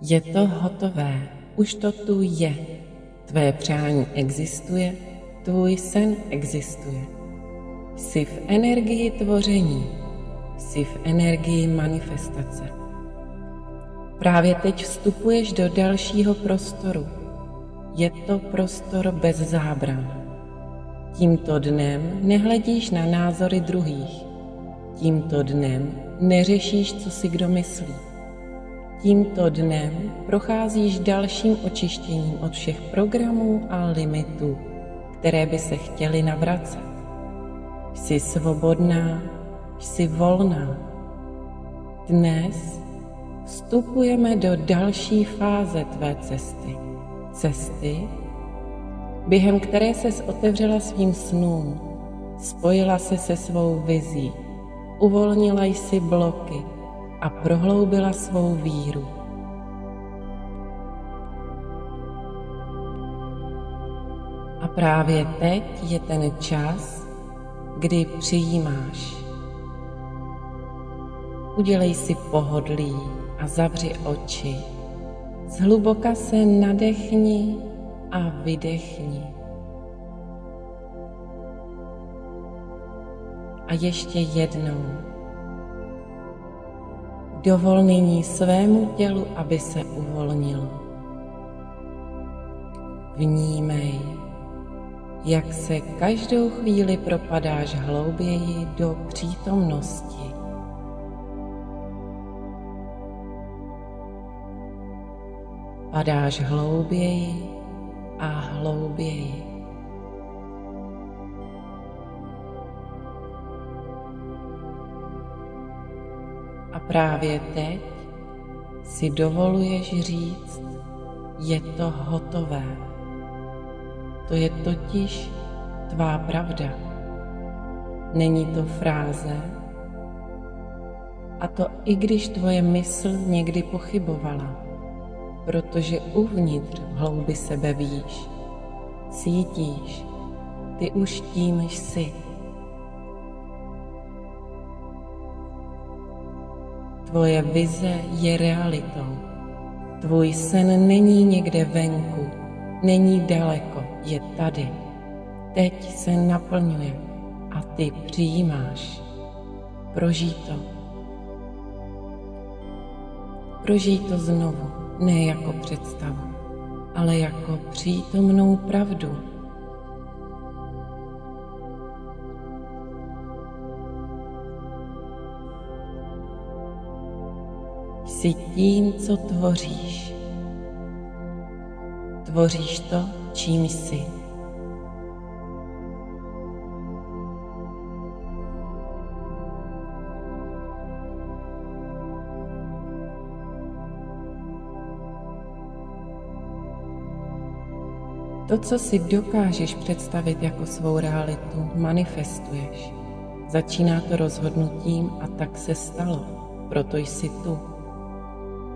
Je to hotové, už to tu je. Tvé přání existuje, tvůj sen existuje. Jsi v energii tvoření, jsi v energii manifestace. Právě teď vstupuješ do dalšího prostoru. Je to prostor bez zábran. Tímto dnem nehledíš na názory druhých. Tímto dnem neřešíš, co si kdo myslí. Tímto dnem procházíš dalším očištěním od všech programů a limitů, které by se chtěly navracet. Jsi svobodná, jsi volná. Dnes vstupujeme do další fáze tvé cesty. Cesty, během které ses otevřela svým snům, spojila se se svou vizí, uvolnila jsi bloky a prohloubila svou víru. A právě teď je ten čas, kdy přijímáš. Udělej si pohodlí a zavři oči. Zhluboka se nadechni a vydechni. A ještě jednou. Dovol nyní svému tělu, aby se uvolnilo. Vnímej, jak se každou chvíli propadáš hlouběji do přítomnosti. Padáš hlouběji a hlouběji. A právě teď si dovoluješ říct, je to hotové. To je totiž tvá pravda. Není to fráze, a to i když tvoje mysl někdy pochybovala, protože uvnitř v hloubi sebe víš, cítíš, ty už tím jsi. Tvoje vize je realitou. Tvůj sen není někde venku, není daleko, je tady. Teď se naplňuje a ty přijímáš. Prožij to. Prožij to znovu, ne jako představu, ale jako přítomnou pravdu. Jsi tím, co tvoříš. Tvoříš to, čím jsi. To, co si dokážeš představit jako svou realitu, manifestuješ. Začíná to rozhodnutím a tak se stalo, proto jsi tu.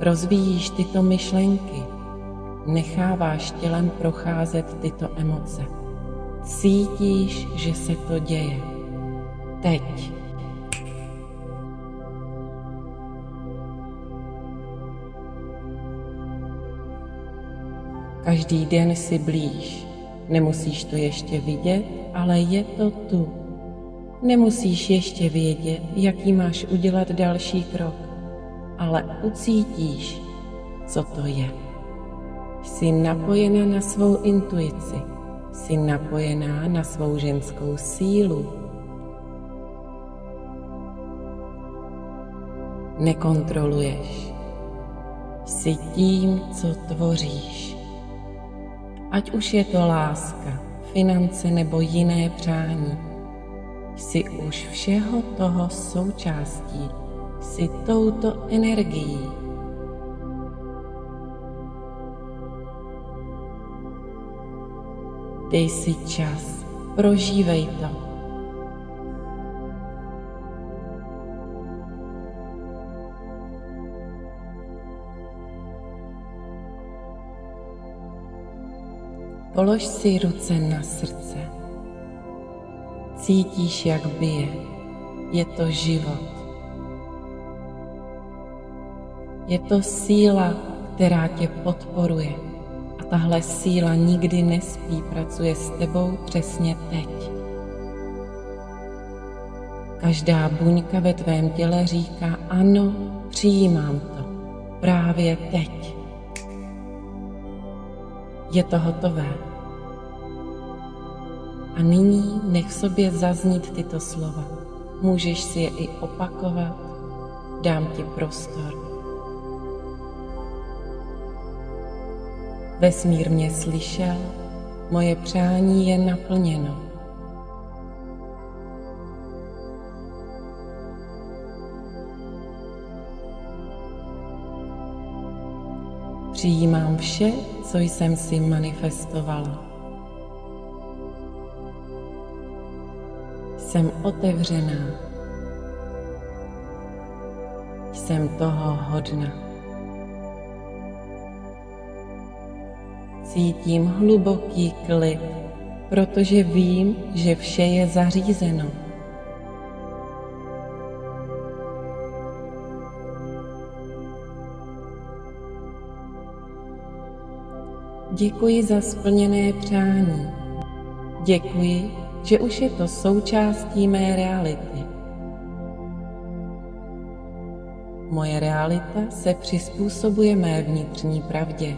Rozvíjíš tyto myšlenky, necháváš tělem procházet tyto emoce. Cítíš, že se to děje. Teď. Každý den si blíž. Nemusíš to ještě vidět, ale je to tu. Nemusíš ještě vědět, jaký máš udělat další krok, ale ucítíš, co to je. Jsi napojená na svou intuici, jsi napojená na svou ženskou sílu. Nekontroluješ. Jsi tím, co tvoříš. Ať už je to láska, finance nebo jiné přání, jsi už všeho toho součástí, jsi touto energií. Dej si čas, prožívej to. Polož si ruce na srdce. Cítíš, jak bije. Je to život. Je to síla, která tě podporuje. A tahle síla nikdy nespí, pracuje s tebou přesně teď. Každá buňka ve tvém těle říká ano, přijímám to, právě teď. Je to hotové. A nyní nech v sobě zaznít tyto slova. Můžeš si je i opakovat, dám ti prostor. Vesmír mě slyšel, moje přání je naplněno. Přijímám vše, co jsem si manifestovala. Jsem otevřená. Jsem toho hodna. Cítím hluboký klid, protože vím, že vše je zařízeno. Děkuji za splněné přání. Děkuji, že už je to součástí mé reality. Moje realita se přizpůsobuje mé vnitřní pravdě.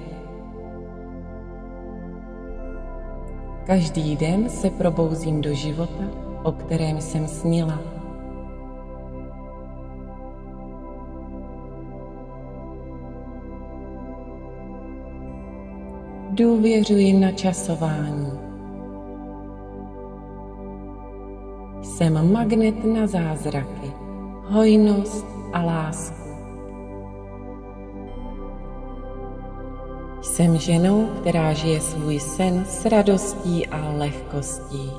Každý den se probouzím do života, o kterém jsem snila. Důvěřuji načasování. Jsem magnet na zázraky, hojnost a lásku. Jsem ženou, která žije svůj sen s radostí a lehkostí.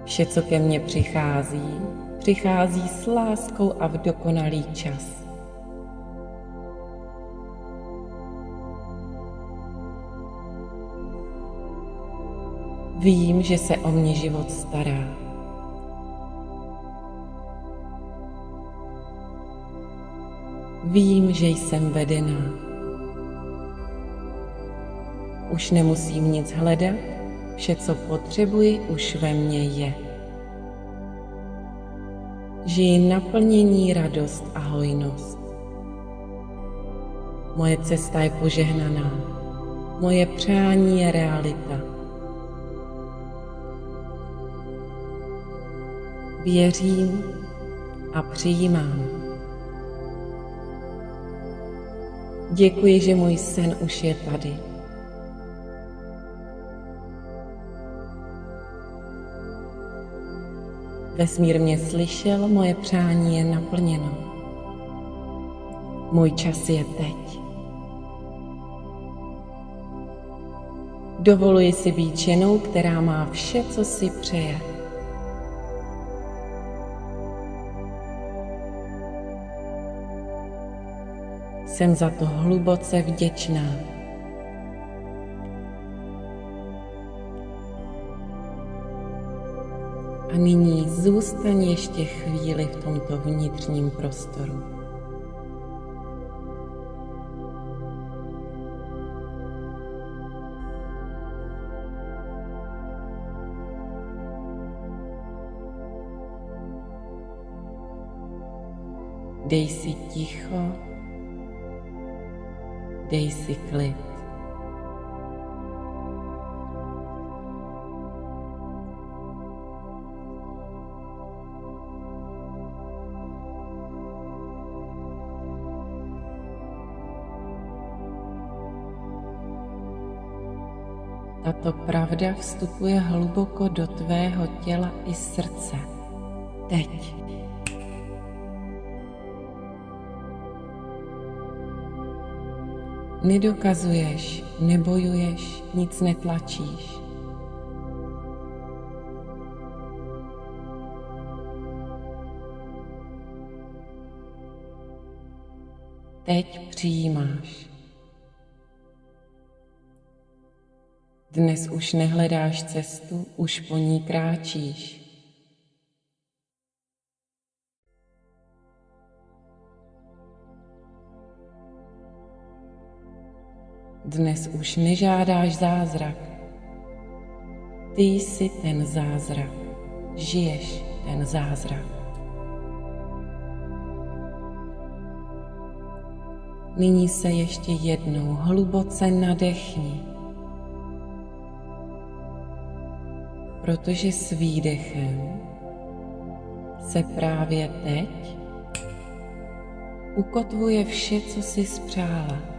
Vše, co ke mně přichází, přichází s láskou a v dokonalý čas. Vím, že se o mě život stará. Vím, že jsem vedená. Už nemusím nic hledat, vše, co potřebuji, už ve mně je. Žiji naplnění, radost a hojnost. Moje cesta je požehnaná. Moje přání je realita. Věřím a přijímám. Děkuji, že můj sen už je tady. Vesmír mě slyšel, moje přání je naplněno. Můj čas je teď. Dovoluji si být ženou, která má vše, co si přeje. Jsem za to hluboce vděčná. A nyní zůstaň ještě chvíli v tomto vnitřním prostoru. Dej si ticho, dej si klid. Tato pravda vstupuje hluboko do tvého těla i srdce. Teď. Nedokazuješ, nebojuješ, nic netlačíš. Teď přijímáš. Dnes už nehledáš cestu, už po ní kráčíš. Dnes už nežádáš zázrak. Ty jsi ten zázrak. Žiješ ten zázrak. Nyní se ještě jednou hluboce nadechni, protože s výdechem se právě teď ukotvuje vše, co jsi spřála.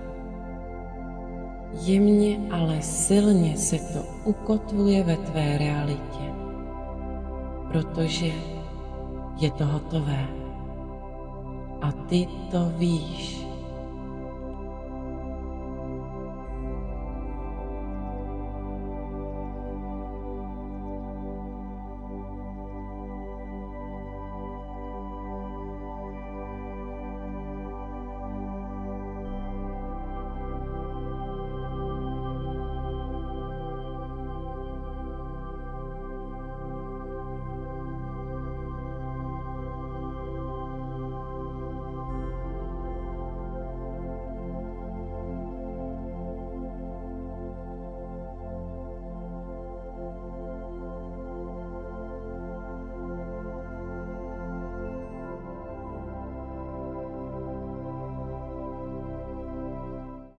Jemně, ale silně se to ukotvuje ve tvé realitě, protože je to hotové. A ty to víš.